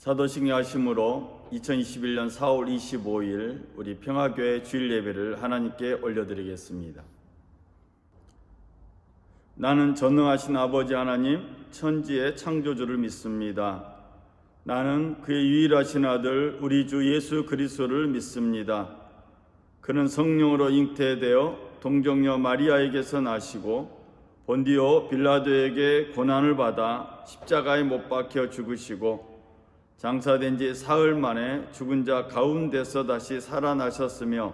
사도신경 하심으로 2021년 4월 25일 우리 평화교회 주일 예배를 하나님께 올려드리겠습니다. 나는 전능하신 아버지 하나님 천지의 창조주를 믿습니다. 나는 그의 유일하신 아들 우리 주 예수 그리스도를 믿습니다. 그는 성령으로 잉태되어 동정녀 마리아에게서 나시고 본디오 빌라도에게 고난을 받아 십자가에 못 박혀 죽으시고 장사된 지 사흘 만에 죽은 자 가운데서 다시 살아나셨으며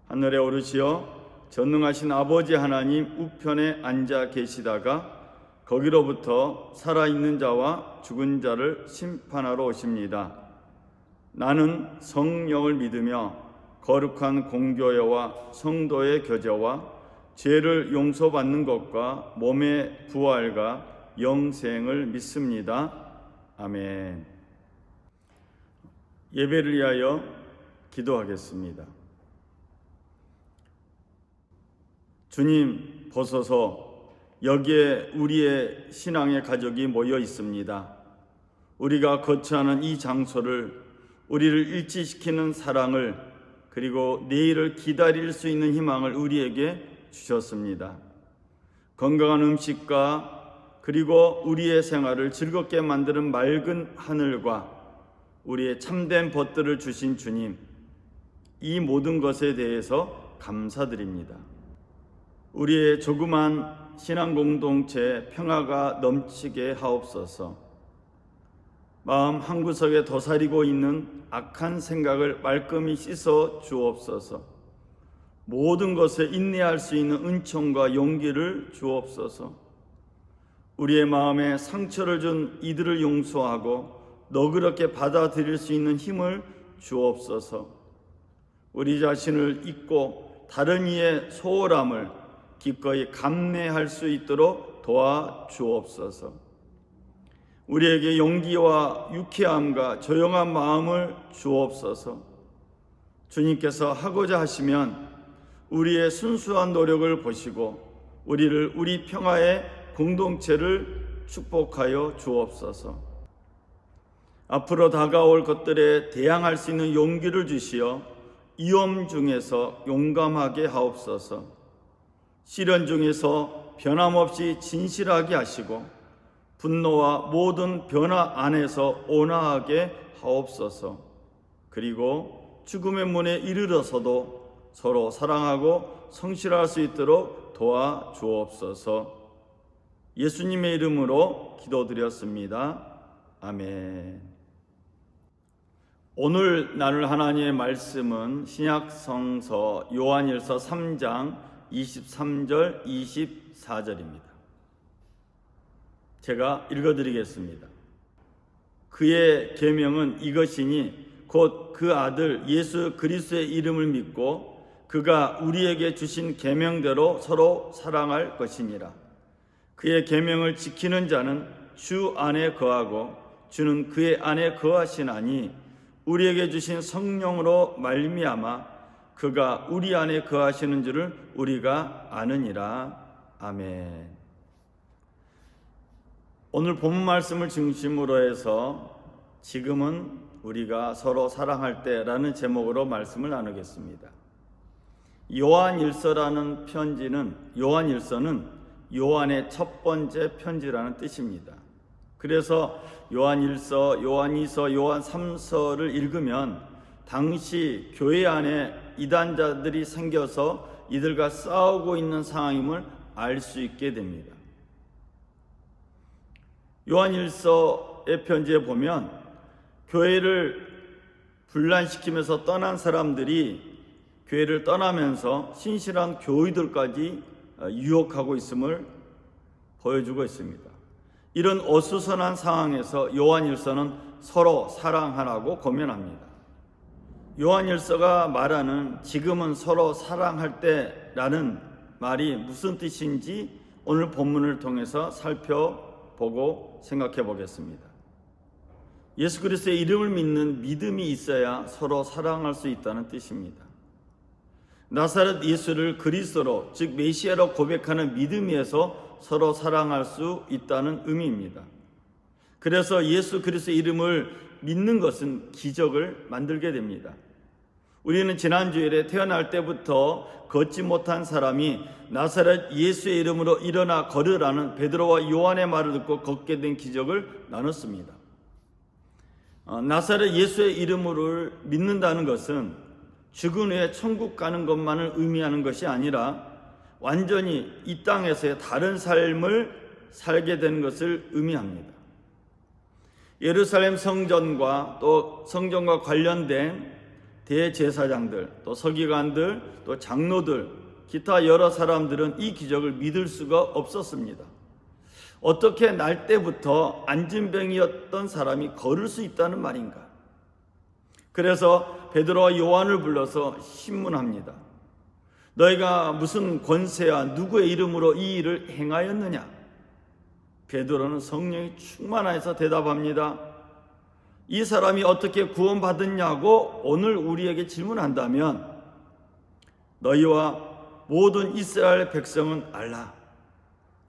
하늘에 오르시어 전능하신 아버지 하나님 우편에 앉아 계시다가 거기로부터 살아있는 자와 죽은 자를 심판하러 오십니다. 나는 성령을 믿으며 거룩한 공교회와 성도의 교제와 죄를 용서받는 것과 몸의 부활과 영생을 믿습니다. 아멘. 예배를 위하여 기도하겠습니다. 주님 보소서, 여기에 우리의 신앙의 가족이 모여 있습니다. 우리가 거처하는 이 장소를, 우리를 일치시키는 사랑을, 그리고 내일을 기다릴 수 있는 희망을 우리에게 주셨습니다. 건강한 음식과 그리고 우리의 생활을 즐겁게 만드는 맑은 하늘과 우리의 참된 벗들을 주신 주님, 이 모든 것에 대해서 감사드립니다. 우리의 조그만 신앙 공동체 평화가 넘치게 하옵소서. 마음 한구석에 도사리고 있는 악한 생각을 말끔히 씻어 주옵소서. 모든 것에 인내할 수 있는 은총과 용기를 주옵소서. 우리의 마음에 상처를 준 이들을 용서하고 너그럽게 받아들일 수 있는 힘을 주옵소서. 우리 자신을 잊고 다른 이의 소홀함을 기꺼이 감내할 수 있도록 도와주옵소서. 우리에게 용기와 유쾌함과 조용한 마음을 주옵소서. 주님께서 하고자 하시면 우리의 순수한 노력을 보시고 우리 평화의 공동체를 축복하여 주옵소서. 앞으로 다가올 것들에 대항할 수 있는 용기를 주시어 위험 중에서 용감하게 하옵소서. 시련 중에서 변함없이 진실하게 하시고 분노와 모든 변화 안에서 온화하게 하옵소서. 그리고 죽음의 문에 이르러서도 서로 사랑하고 성실할 수 있도록 도와주옵소서. 예수님의 이름으로 기도드렸습니다. 아멘. 오늘 나눌 하나님의 말씀은 신약성서 요한일서 3장 23절 24절입니다. 제가 읽어드리겠습니다. 그의 계명은 이것이니 곧 그 아들 예수 그리스도의 이름을 믿고 그가 우리에게 주신 계명대로 서로 사랑할 것이니라. 그의 계명을 지키는 자는 주 안에 거하고 주는 그의 안에 거하시나니 우리에게 주신 성령으로 말미암아 그가 우리 안에 거하시는 줄을 우리가 아느니라. 아멘. 오늘 본문 말씀을 중심으로 해서 지금은 우리가 서로 사랑할 때라는 제목으로 말씀을 나누겠습니다. 요한일서라는 요한일서는 요한의 첫 번째 편지라는 뜻입니다. 그래서 요한일서, 요한이서, 요한3서를 읽으면 당시 교회 안에 이단자들이 생겨서 이들과 싸우고 있는 상황임을 알 수 있게 됩니다. 요한일서의 편지에 보면 교회를 분란시키면서 떠난 사람들이 교회를 떠나면서 신실한 교우들까지 유혹하고 있음을 보여주고 있습니다. 이런 어수선한 상황에서 요한일서는 서로 사랑하라고 권면합니다. 요한일서가 말하는 지금은 서로 사랑할 때라는 말이 무슨 뜻인지 오늘 본문을 통해서 살펴보고 생각해 보겠습니다. 예수 그리스도의 이름을 믿는 믿음이 있어야 서로 사랑할 수 있다는 뜻입니다. 나사렛 예수를 그리스도로, 즉 메시아로 고백하는 믿음에서 서로 사랑할 수 있다는 의미입니다. 그래서 예수 그리스도의 이름을 믿는 것은 기적을 만들게 됩니다. 우리는 지난 주일에 태어날 때부터 걷지 못한 사람이 나사렛 예수의 이름으로 일어나 걸으라는 베드로와 요한의 말을 듣고 걷게 된 기적을 나눴습니다. 나사렛 예수의 이름을 믿는다는 것은 죽은 후에 천국 가는 것만을 의미하는 것이 아니라 완전히 이 땅에서의 다른 삶을 살게 되는 것을 의미합니다. 예루살렘 성전과 또 성전과 관련된 대제사장들, 또 서기관들, 또 장로들, 기타 여러 사람들은 이 기적을 믿을 수가 없었습니다. 어떻게 날 때부터 안진병이었던 사람이 걸을 수 있다는 말인가? 그래서 베드로와 요한을 불러서 신문합니다. 너희가 무슨 권세와 누구의 이름으로 이 일을 행하였느냐? 베드로는 성령이 충만하여서 대답합니다. 이 사람이 어떻게 구원받았냐고 오늘 우리에게 질문한다면 너희와 모든 이스라엘 백성은 알라.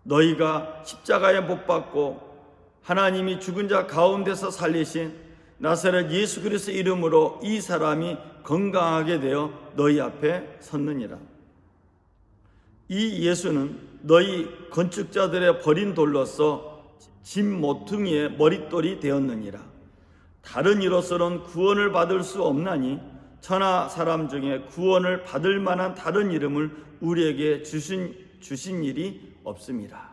너희가 십자가에 못 박고 하나님이 죽은 자 가운데서 살리신 나사렛 예수 그리스도의 이름으로 이 사람이 건강하게 되어 너희 앞에 섰느니라. 이 예수는 너희 건축자들의 버린 돌로서 집 모퉁이의 머릿돌이 되었느니라. 다른 이로서는 구원을 받을 수 없나니 천하 사람 중에 구원을 받을 만한 다른 이름을 우리에게 주신 일이 없습니다.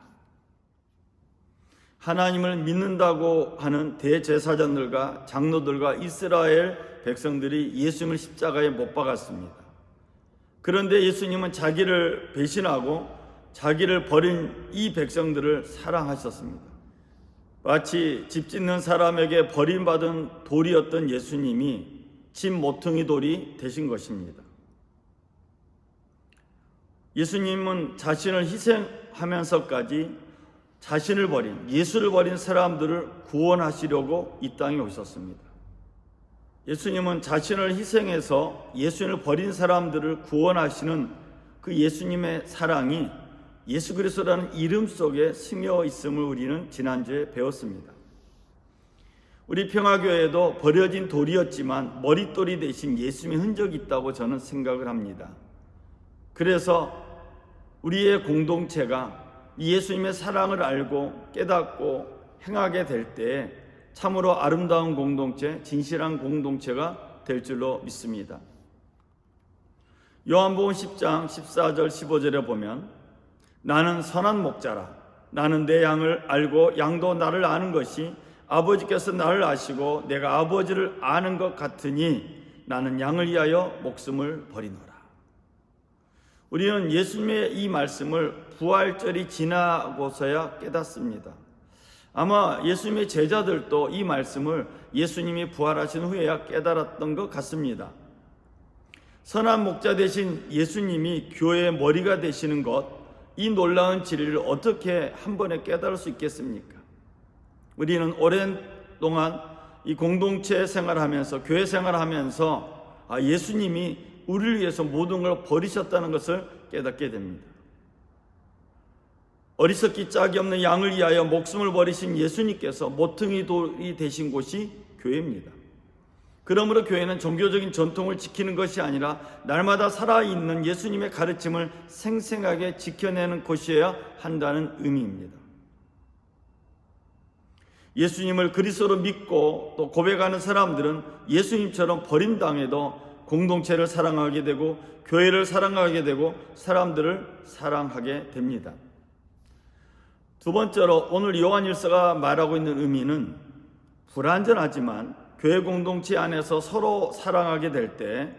하나님을 믿는다고 하는 대제사장들과 장로들과 이스라엘 백성들이 예수님을 십자가에 못 박았습니다. 그런데 예수님은 자기를 배신하고 자기를 버린 이 백성들을 사랑하셨습니다. 마치 집 짓는 사람에게 버림받은 돌이었던 예수님이 집 모퉁이 돌이 되신 것입니다. 예수님은 자신을 희생하면서까지 자신을 버린, 예수를 버린 사람들을 구원하시려고 이 땅에 오셨습니다. 예수님은 자신을 희생해서 예수님을 버린 사람들을 구원하시는 그 예수님의 사랑이 예수 그리스도라는 이름 속에 스며 있음을 우리는 지난주에 배웠습니다. 우리 평화교회도 버려진 돌이었지만 머릿돌이 되신 예수님의 흔적이 있다고 저는 생각을 합니다. 그래서 우리의 공동체가 예수님의 사랑을 알고 깨닫고 행하게 될 때 참으로 아름다운 공동체, 진실한 공동체가 될 줄로 믿습니다. 요한복음 10장 14절 15절에 보면 나는 선한 목자라. 나는 내 양을 알고 양도 나를 아는 것이 아버지께서 나를 아시고 내가 아버지를 아는 것 같으니 나는 양을 위하여 목숨을 버리노라. 우리는 예수님의 이 말씀을 부활절이 지나고서야 깨닫습니다. 아마 예수님의 제자들도 이 말씀을 예수님이 부활하신 후에야 깨달았던 것 같습니다. 선한 목자 되신 예수님이 교회의 머리가 되시는 것, 이 놀라운 진리를 어떻게 한 번에 깨달을 수 있겠습니까? 우리는 오랜 동안 이 공동체 생활하면서 교회 생활하면서 예수님이 우리를 위해서 모든 걸 버리셨다는 것을 깨닫게 됩니다. 어리석기 짝이 없는 양을 위하여 목숨을 버리신 예수님께서 모퉁이 돌이 되신 곳이 교회입니다. 그러므로 교회는 종교적인 전통을 지키는 것이 아니라 날마다 살아있는 예수님의 가르침을 생생하게 지켜내는 곳이어야 한다는 의미입니다. 예수님을 그리스도로 믿고 또 고백하는 사람들은 예수님처럼 버림당해도 공동체를 사랑하게 되고 교회를 사랑하게 되고 사람들을 사랑하게 됩니다. 두 번째로 오늘 요한일서가 말하고 있는 의미는 불완전하지만 교회 공동체 안에서 서로 사랑하게 될 때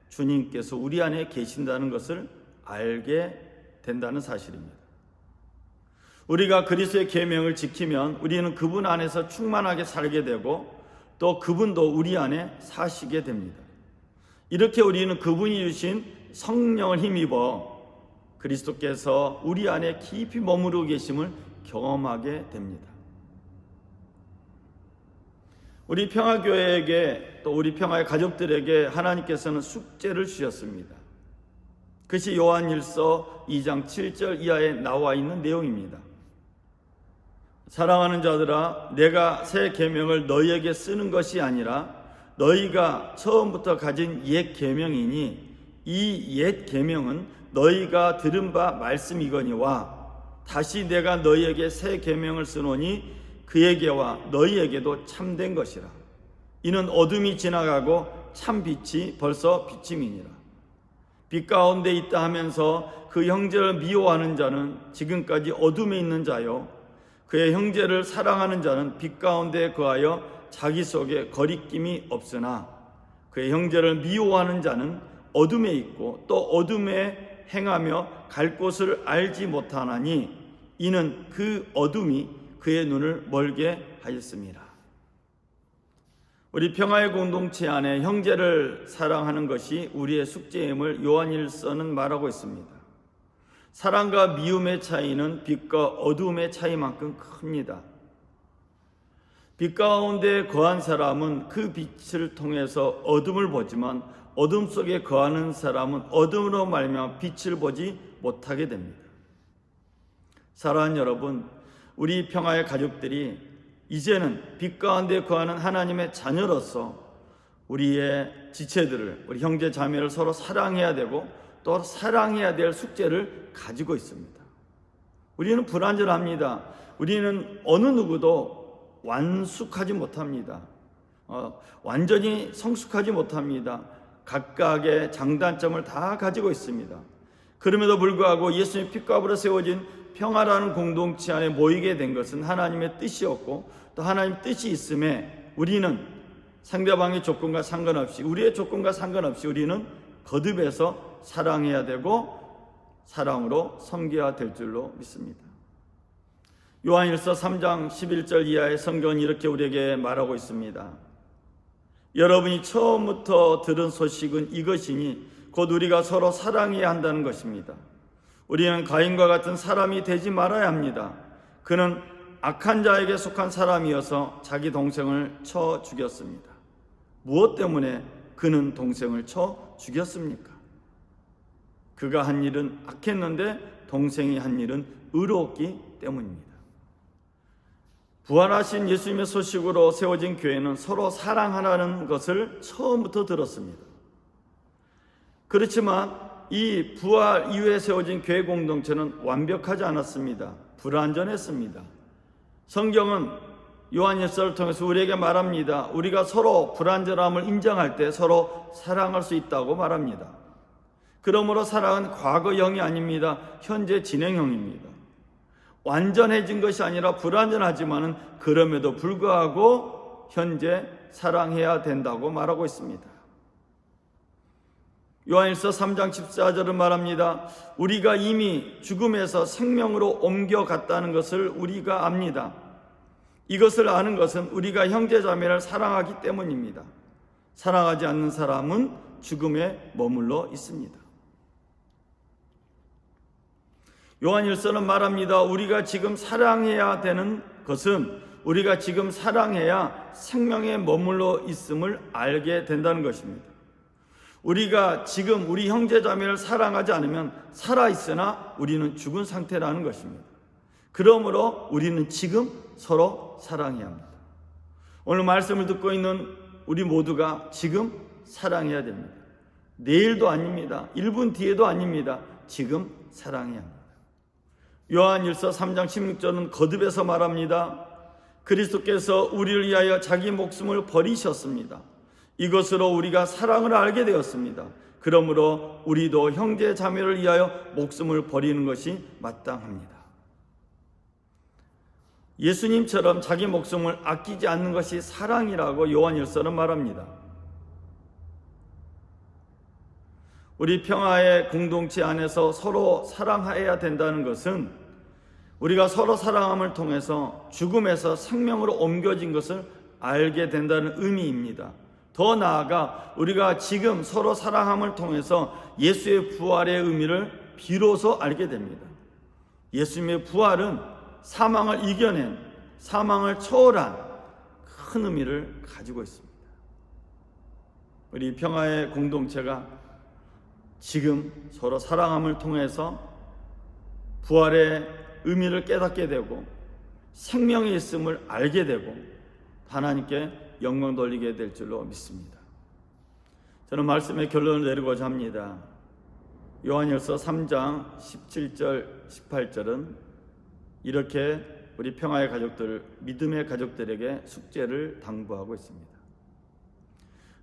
주님께서 우리 안에 계신다는 것을 알게 된다는 사실입니다. 우리가 그리스도의 계명을 지키면 우리는 그분 안에서 충만하게 살게 되고 또 그분도 우리 안에 사시게 됩니다. 이렇게 우리는 그분이 주신 성령을 힘입어 그리스도께서 우리 안에 깊이 머무르고 계심을 경험하게 됩니다. 우리 평화교회에게 또 우리 평화의 가족들에게 하나님께서는 숙제를 주셨습니다. 그것이 요한일서 2장 7절 이하에 나와 있는 내용입니다. 사랑하는 자들아, 내가 새 계명을 너희에게 쓰는 것이 아니라 너희가 처음부터 가진 옛 계명이니 이 옛 계명은 너희가 들은 바 말씀이거니와 다시 내가 너희에게 새 계명을 쓰노니 그에게와 너희에게도 참된 것이라. 이는 어둠이 지나가고 참 빛이 벌써 비침이니라. 빛 가운데 있다 하면서 그 형제를 미워하는 자는 지금까지 어둠에 있는 자요, 그의 형제를 사랑하는 자는 빛 가운데 거하여 자기 속에 거리낌이 없으나 그의 형제를 미워하는 자는 어둠에 있고 또 어둠에 행하며 갈 곳을 알지 못하나니 이는 그 어둠이 그의 눈을 멀게 하였습니다. 우리 평화의 공동체 안에 형제를 사랑하는 것이 우리의 숙제임을 요한일서는 말하고 있습니다. 사랑과 미움의 차이는 빛과 어둠의 차이만큼 큽니다. 빛 가운데 거한 사람은 그 빛을 통해서 어둠을 보지만 어둠 속에 거하는 사람은 어둠으로 말미암아 빛을 보지 못하게 됩니다. 사랑하는 여러분, 우리 평화의 가족들이 이제는 빛 가운데 거하는 하나님의 자녀로서 우리의 지체들을, 우리 형제 자매를 서로 사랑해야 되고 또 사랑해야 될 숙제를 가지고 있습니다. 우리는 불완전합니다. 우리는 어느 누구도 완숙하지 못합니다. 완전히 성숙하지 못합니다. 각각의 장단점을 다 가지고 있습니다. 그럼에도 불구하고 예수님의 피과 불에 세워진 평화라는 공동체 안에 모이게 된 것은 하나님의 뜻이었고 또 하나님의 뜻이 있음에 우리는 상대방의 조건과 상관없이, 우리의 조건과 상관없이 우리는 거듭해서 사랑해야 되고 사랑으로 섬겨야 될 줄로 믿습니다. 요한일서 3장 11절 이하의 성경은 이렇게 우리에게 말하고 있습니다. 여러분이 처음부터 들은 소식은 이것이니 곧 우리가 서로 사랑해야 한다는 것입니다. 우리는 가인과 같은 사람이 되지 말아야 합니다. 그는 악한 자에게 속한 사람이어서 자기 동생을 쳐 죽였습니다. 무엇 때문에 그는 동생을 쳐 죽였습니까? 그가 한 일은 악했는데 동생이 한 일은 의로웠기 때문입니다. 부활하신 예수님의 소식으로 세워진 교회는 서로 사랑하라는 것을 처음부터 들었습니다. 그렇지만 이 부활 이후에 세워진 교회 공동체는 완벽하지 않았습니다. 불완전했습니다. 성경은 요한일서를 통해서 우리에게 말합니다. 우리가 서로 불완전함을 인정할 때 서로 사랑할 수 있다고 말합니다. 그러므로 사랑은 과거형이 아닙니다. 현재 진행형입니다. 완전해진 것이 아니라 불완전하지만은 그럼에도 불구하고 현재 사랑해야 된다고 말하고 있습니다. 요한일서 3장 14절은 말합니다. 우리가 이미 죽음에서 생명으로 옮겨갔다는 것을 우리가 압니다. 이것을 아는 것은 우리가 형제자매를 사랑하기 때문입니다. 사랑하지 않는 사람은 죽음에 머물러 있습니다. 요한일서는 말합니다. 우리가 지금 사랑해야 되는 것은 우리가 지금 사랑해야 생명에 머물러 있음을 알게 된다는 것입니다. 우리가 지금 우리 형제자매를 사랑하지 않으면 살아있으나 우리는 죽은 상태라는 것입니다. 그러므로 우리는 지금 서로 사랑해야 합니다. 오늘 말씀을 듣고 있는 우리 모두가 지금 사랑해야 됩니다. 내일도 아닙니다. 1분 뒤에도 아닙니다. 지금 사랑해야 합니다. 요한일서 3장 16절은 거듭해서 말합니다. 그리스도께서 우리를 위하여 자기 목숨을 버리셨습니다. 이것으로 우리가 사랑을 알게 되었습니다. 그러므로 우리도 형제 자매를 위하여 목숨을 버리는 것이 마땅합니다. 예수님처럼 자기 목숨을 아끼지 않는 것이 사랑이라고 요한일서는 말합니다. 우리 평화의 공동체 안에서 서로 사랑해야 된다는 것은 우리가 서로 사랑함을 통해서 죽음에서 생명으로 옮겨진 것을 알게 된다는 의미입니다. 더 나아가 우리가 지금 서로 사랑함을 통해서 예수의 부활의 의미를 비로소 알게 됩니다. 예수님의 부활은 사망을 이겨낸, 사망을 초월한 큰 의미를 가지고 있습니다. 우리 평화의 공동체가 지금 서로 사랑함을 통해서 부활의 의미를 깨닫게 되고 생명이 있음을 알게 되고 하나님께 영광 돌리게 될 줄로 믿습니다. 저는 말씀의 결론을 내리고자 합니다. 요한일서 3장 17절 18절은 이렇게 우리 평화의 가족들, 믿음의 가족들에게 숙제를 당부하고 있습니다.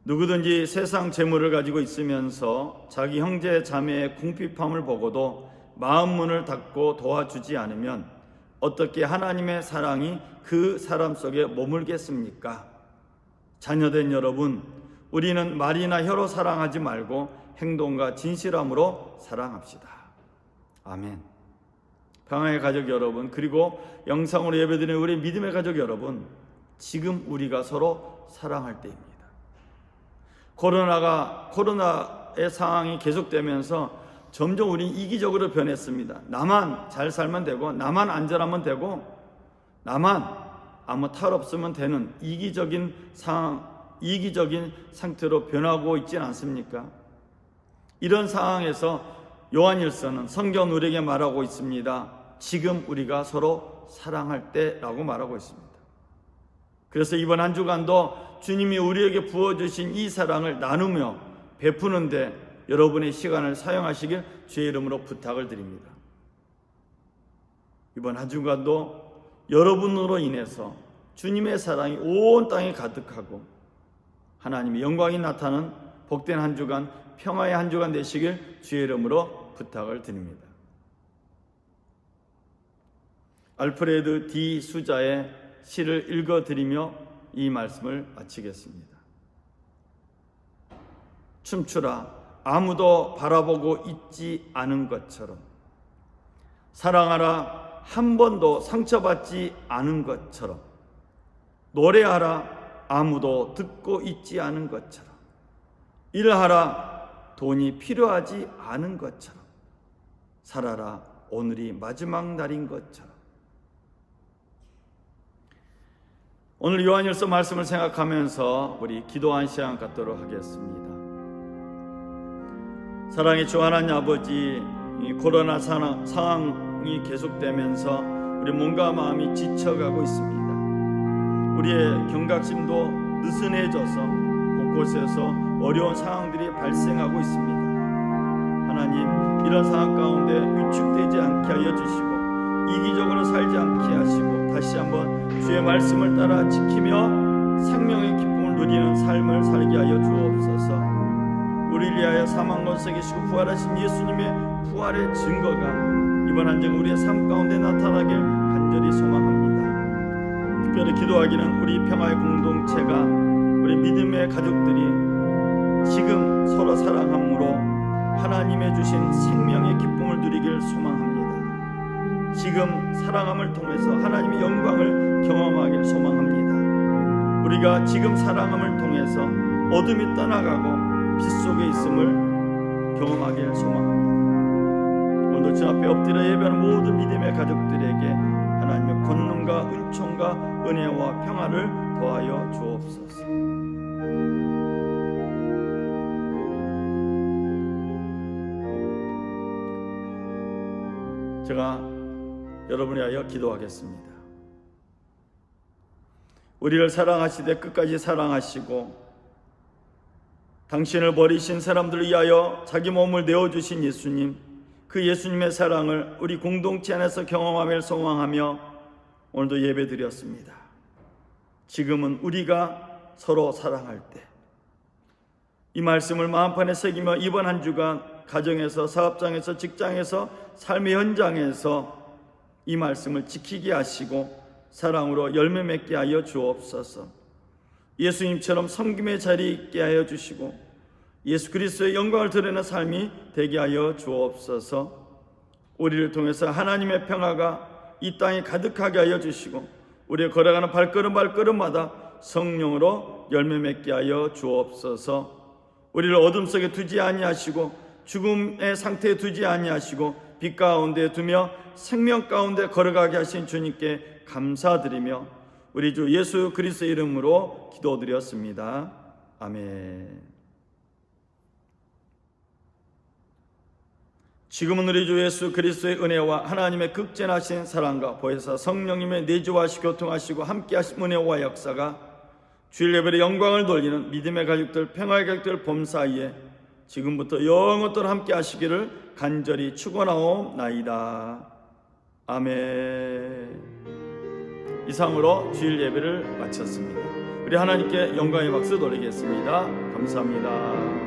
누구든지 세상 재물을 가지고 있으면서 자기 형제 자매의 궁핍함을 보고도 마음 문을 닫고 도와주지 않으면 어떻게 하나님의 사랑이 그 사람 속에 머물겠습니까? 자녀된 여러분, 우리는 말이나 혀로 사랑하지 말고 행동과 진실함으로 사랑합시다. 아멘. 평화의 가족 여러분, 그리고 영상으로 예배드리는 우리 믿음의 가족 여러분, 지금 우리가 서로 사랑할 때입니다. 코로나의 상황이 계속되면서 점점 우리 이기적으로 변했습니다. 나만 잘 살면 되고, 나만 안전하면 되고, 나만 아무 탈 없으면 되는 이기적인 상태로 변하고 있지는 않습니까? 이런 상황에서 요한일서는 성경 우리에게 말하고 있습니다. 지금 우리가 서로 사랑할 때라고 말하고 있습니다. 그래서 이번 한 주간도 주님이 우리에게 부어주신 이 사랑을 나누며 베푸는데 여러분의 시간을 사용하시길 주의 이름으로 부탁을 드립니다. 이번 한 주간도 여러분으로 인해서 주님의 사랑이 온 땅에 가득하고 하나님의 영광이 나타나는 복된 한 주간, 평화의 한 주간 되시길 주의 이름으로 부탁을 드립니다. 알프레드 디 수자의 시를 읽어드리며 이 말씀을 마치겠습니다. 춤추라, 아무도 바라보고 있지 않은 것처럼. 사랑하라, 한 번도 상처받지 않은 것처럼. 노래하라, 아무도 듣고 있지 않은 것처럼. 일하라, 돈이 필요하지 않은 것처럼. 살아라, 오늘이 마지막 날인 것처럼. 오늘 요한일서 말씀을 생각하면서 우리 기도한 시간 갖도록 하겠습니다. 사랑의 주 하나님 아버지, 이 코로나 상황이 계속되면서 우리 몸과 마음이 지쳐가고 있습니다. 우리의 경각심도 느슨해져서 곳곳에서 어려운 상황들이 발생하고 있습니다. 하나님, 이런 상황 가운데 위축되지 않게 하여 주시고 이기적으로 살지 않게 하시고 다시 한번 주의 말씀을 따라 지키며 생명의 기쁨을 누리는 삶을 살게 하여 주옵소서. 우리를 위하여 사망 권세 계시고 부활하신 예수님의 부활의 증거가 이번 한 주 우리의 삶 가운데 나타나길 간절히 소망합니다. 특별히 기도하기는 우리 평화의 공동체가, 우리 믿음의 가족들이 지금 서로 사랑함으로 하나님의 주신 생명의 기쁨을 누리길 소망합니다. 지금 사랑함을 통해서 하나님의 영광을 경험하길 소망합니다. 우리가 지금 사랑함을 통해서 어둠이 떠나가고 빛 속에 있음을 경험하길 소망합니다. 오늘 주 앞에 엎드려 예배하는 모든 믿음의 가족들에게 하나님의 권능과 은총과 은혜와 평화를 더하여 주옵소서. 제가 여러분이 하여 기도하겠습니다. 우리를 사랑하시되 끝까지 사랑하시고 당신을 버리신 사람들을 위하여 자기 몸을 내어주신 예수님, 그 예수님의 사랑을 우리 공동체 안에서 경험하며 소망하며 오늘도 예배드렸습니다. 지금은 우리가 서로 사랑할 때, 이 말씀을 마음판에 새기며 이번 한 주간 가정에서, 사업장에서, 직장에서, 삶의 현장에서 이 말씀을 지키게 하시고 사랑으로 열매 맺게 하여 주옵소서. 예수님처럼 섬김의 자리에 있게 하여 주시고 예수 그리스도의 영광을 드러내는 삶이 되게 하여 주옵소서. 우리를 통해서 하나님의 평화가 이 땅에 가득하게 하여 주시고 우리의 걸어가는 발걸음마다 성령으로 열매 맺게 하여 주옵소서. 우리를 어둠 속에 두지 아니하시고 죽음의 상태에 두지 아니하시고 빛 가운데 두며 생명 가운데 걸어가게 하신 주님께 감사드리며 우리 주 예수 그리스도의 이름으로 기도드렸습니다. 아멘. 지금은 우리 주 예수 그리스도의 은혜와 하나님의 극진하신 사랑과 보혜사 성령님의 내주하시고 교통하시고 함께하신 은혜와 역사가 주일 예배의 영광을 돌리는 믿음의 가족들, 평화의 가족들 범사이에 지금부터 영원토록 함께 하시기를 간절히 축원하옵나이다. 아멘. 이상으로 주일 예배를 마쳤습니다. 우리 하나님께 영광의 박수 돌리겠습니다. 감사합니다.